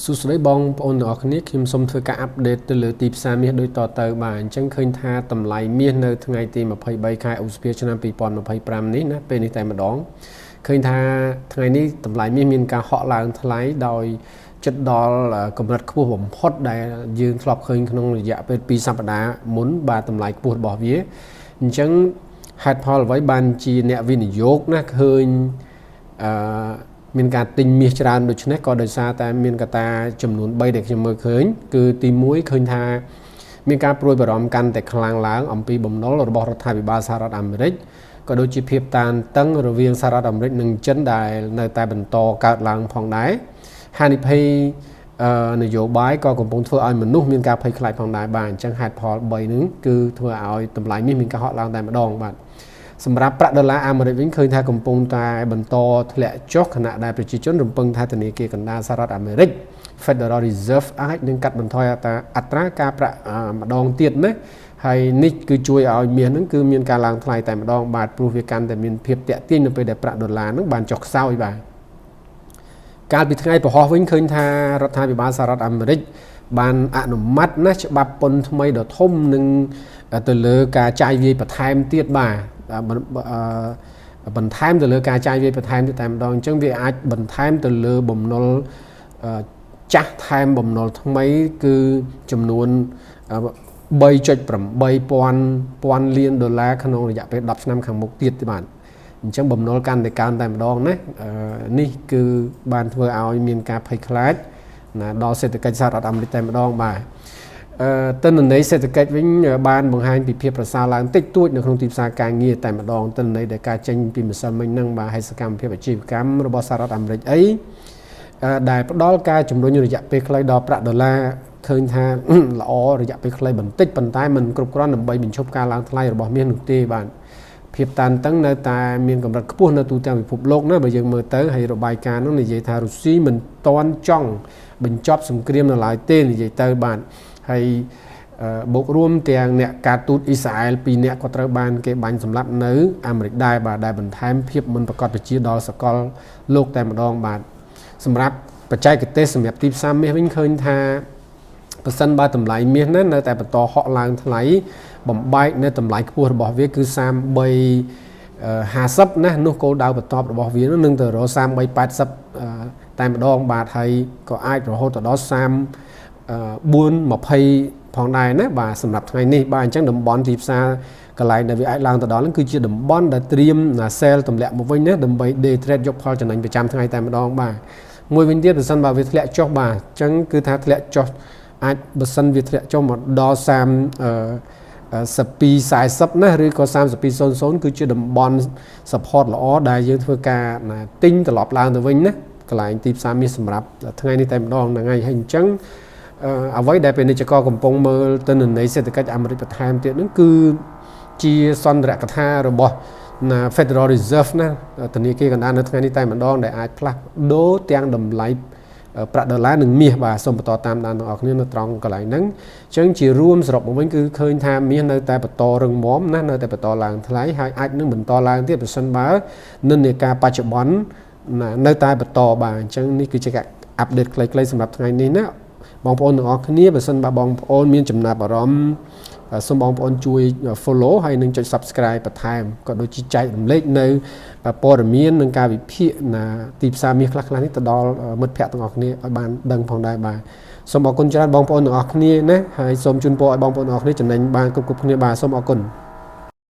សួស្តីបងប្អូនទាំងអស់គ្នាខ្ញុំសូមធ្វើការអាប់ដេតទៅលើទីផ្សារមាសដូចតទៅបាទអញ្ចឹងឃើញថាតម្លៃមាសនៅថ្ងៃទី23ខែឧសភាឆ្នាំ2025នេះណាពេលនេះតែម្ដងឃើញថាថ្ងៃនេះតម្លៃមាសមានការហក់ឡើងថ្លៃដោយចិត្តដល់កម្រិតខ្ពស់បំផុតដែលយើងធ្លាប់ឃើញក្នុងរយៈពេល2សប្តាហ៍មុនបាទតម្លៃខ្ពស់របស់វាអញ្ចឹងហេតុផលអ្វីបានជាអ្នកវិនិយោគណាឃើញមានការទិញមាសច្រើនដូច្នេះក៏ដោយសារតែមានកត្តាចំនួន3ដែលខ្ញុំមើលឃើញគឺទី1ឃើញថាមានការព្រួយបារម្ភកាន់តែខ្លាំងឡើងអំពីបំណុលរបស់រដ្ឋាភិបាលសហរដ្ឋអាមេរិកក៏ដូចជាភាពតានតឹងរវាងសហរដ្ឋអាមេរិកនិងចិនដែលនៅតែបន្តកើតឡើងផងដែរហានិភ័យនយោបាយក៏កំពុងធ្វើឲ្យមនុស្សមានការភ័យខ្លាចផងដែរបាទអញ្ចឹងហេតុផល3នេះគឺធ្វើឲ្យតម្លៃមាសមានការហក់ឡើងតែម្ដងបាទសម្រាប់ប្រាក់ដុល្លារអាមេរិកវិញឃើញថាកំពុងតែបន្តធ្លាក់ចុះខណៈដែលប្រជាជនរំពឹងថាធនាគារកណ្ដាលសហរដ្ឋអាមេរិក Federal Reserve អាចនឹងកាត់បន្ថយអត្រាការប្រាក់ម្ដងទៀតណាហើយនេះគឺជួយឲ្យមាសហ្នឹងគឺមានការឡើងថ្លៃតែម្ដងបាទព្រោះវាកាន់តែមានភាពតាក់ទាញនៅពេលដែលប្រាក់ដុល្លារហ្នឹងបានចុះខ្សោយបាទកាលពីថ្ងៃពហុវិញឃើញថារដ្ឋាភិបាលសហរដ្ឋអាមេរិកបានអនុម័តណាច្បាប់ពន្ធថ្មីដ៏ធំនឹងទៅលើការចាយវាយបន្ថែមទៀតបាទបន្ថែមទៅលើការចាយវាយបន្ថែមទៀតតែម្ដងអញ្ចឹងវាអាចបន្ថែមទៅលើបំណុលចាស់ថែមបំណុលថ្មីគឺចំនួន 3.8 ពាន់លានដុល្លារក្នុងរយៈពេល10ឆ្នាំខាងមុខទៀតបាទអញ្ចឹងបំណុលកាន់តែកើនតែម្ដងណានេះគឺបានធ្វើឲ្យមានការភ័យខ្លាចណាដល់សេដ្ឋកិច្ចសហរដ្ឋអាមេរិកតែម្ដងបាទទិន្នន័យសេដ្ឋកិច្ចវិញបានបង្ហាញពីភាពប្រសើរឡើងតិចតួចនៅក្នុងទីផ្សារការងារតែម្ដងទិន្នន័យដែលការចេញពីម្សិលមិញហ្នឹងបាទហើយសកម្មភាពអាជីវកម្មរបស់សហរដ្ឋអាមេរិកអីដែលផ្ដល់ការជំរុញរយៈពេលខ្លីដល់ប្រាក់ដុល្លារឃើញថាល្អរយៈពេលខ្លីបន្តិចប៉ុន្តែมันគ្រប់គ្រាន់ដើម្បីបញ្ឈប់ការឡើងថ្លៃរបស់មាសនោះទេបាទភាពតានតឹងនៅតែមានកម្រិតខ្ពស់នៅទូទាំងពិភពលោកណាបើយើងមើលទៅហើយរបាយការណ៍នោះនិយាយថារុស្ស៊ីមិនទាន់ចង់បញ្ចប់សង្គ្រាមនៅឡើយទេនិយាយទៅបាទហើយបូករួមទាំងអ្នកការទូតអ៊ីស្រាអែល2នាក់ក៏ត្រូវបានគេបាញ់សម្លាប់នៅអាមេរិកដែរបាទដែលបន្ថែមភាពមិនប្រកបប្រជាដល់សកលលោកតែម្ដងបាទសម្រាប់បច្ចេកទេសសម្រាប់ទីផ្សារមាសវិញឃើញថាប្រសិនបើតម្លៃមាសនៅតែបន្តហក់ឡើងថ្លៃបំបែកនៅតម្លៃខ្ពស់របស់វាគឺ33.50ណានោះគោលដៅបន្ទាប់របស់វានឹងទៅរក33.80តែម្ដងបាទហើយក៏អាចរហូតដល់34.20ផងដែរណាបាទសម្រាប់ថ្ងៃនេះបាទអញ្ចឹងតំបន់ទីផ្សារកន្លែងដែលវាអាចឡើងទៅដល់ហ្នឹងគឺជាតំបន់ដែលត្រៀម sell ទម្លាក់មកវិញណាដើម្បី day trade យកផលចំណេញប្រចាំថ្ងៃតែម្ដងបាទមួយវិញទៀតបើសិនបើវាធ្លាក់ចុះបាទអញ្ចឹងគឺថាធ្លាក់ចុះអាចបើសិនវាធ្លាក់ចុះមកដល់32.40ណាឬក៏32.00គឺជាតំបន់ support ល្អដែលយើងធ្វើការទិញត្រឡប់ឡើងទៅវិញណាកន្លែងទីផ្សារមាសសម្រាប់ថ្ងៃនេះតែម្ដងហ្នឹងហើយអញ្ចឹងអ្វីដែលពាណិជ្ជករកំពុងមើលទិន្នន័យសេដ្ឋកិច្ចអាមេរិកបន្ថែមទៀតហ្នឹងគឺជាសន្ទរកថារបស់Federal Reserve ណាធនាគារកណ្ដាលនៅថ្ងៃនេះតែម្ដងដែលអាចផ្លាស់ប្ដូរទាំងតម្លៃប្រាក់ដុល្លារនិងមាសបាទសូមបន្តតាមដានទាំងអស់គ្នានៅត្រង់កន្លែងហ្នឹងអញ្ចឹងជារួមសរុបមកវិញគឺឃើញថាមាសនៅតែបន្តរឹងមាំណានៅតែបន្តឡើងថ្លៃហើយអាចនឹងបន្តឡើងទៀតប្រសិនបើនិន្នាការបច្ចុប្បន្ននៅតែបន្តបាទអញ្ចឹងនេះគឺជាការអាប់ដេតខ្លីៗសម្រាប់ថ្ងៃនេះណាបងប្អូនទាំងអស់គ្នាបើសិនបើបងប្អូនមានចំណាប់អារម្មណ៍សូមបងប្អូនជួយ follow ហើយនឹងចុច subscribe បន្ថែមក៏ដូចជាចែករំលែកនៅព័ត៌មាននិងការវិភាគទីផ្សារមាសខ្លះៗនេះទៅដល់មិត្តភ័ក្តិទាំងអស់គ្នាឲ្យបានដឹងផងដែរបាទសូមអរគុណច្រើនបងប្អូនទាំងអស់គ្នាណាហើយសូមជូនពរឲ្យបងប្អូនទាំងអស់គ្នាចំណេញបានគ្រប់គ្នាបាទសូមអរគុណ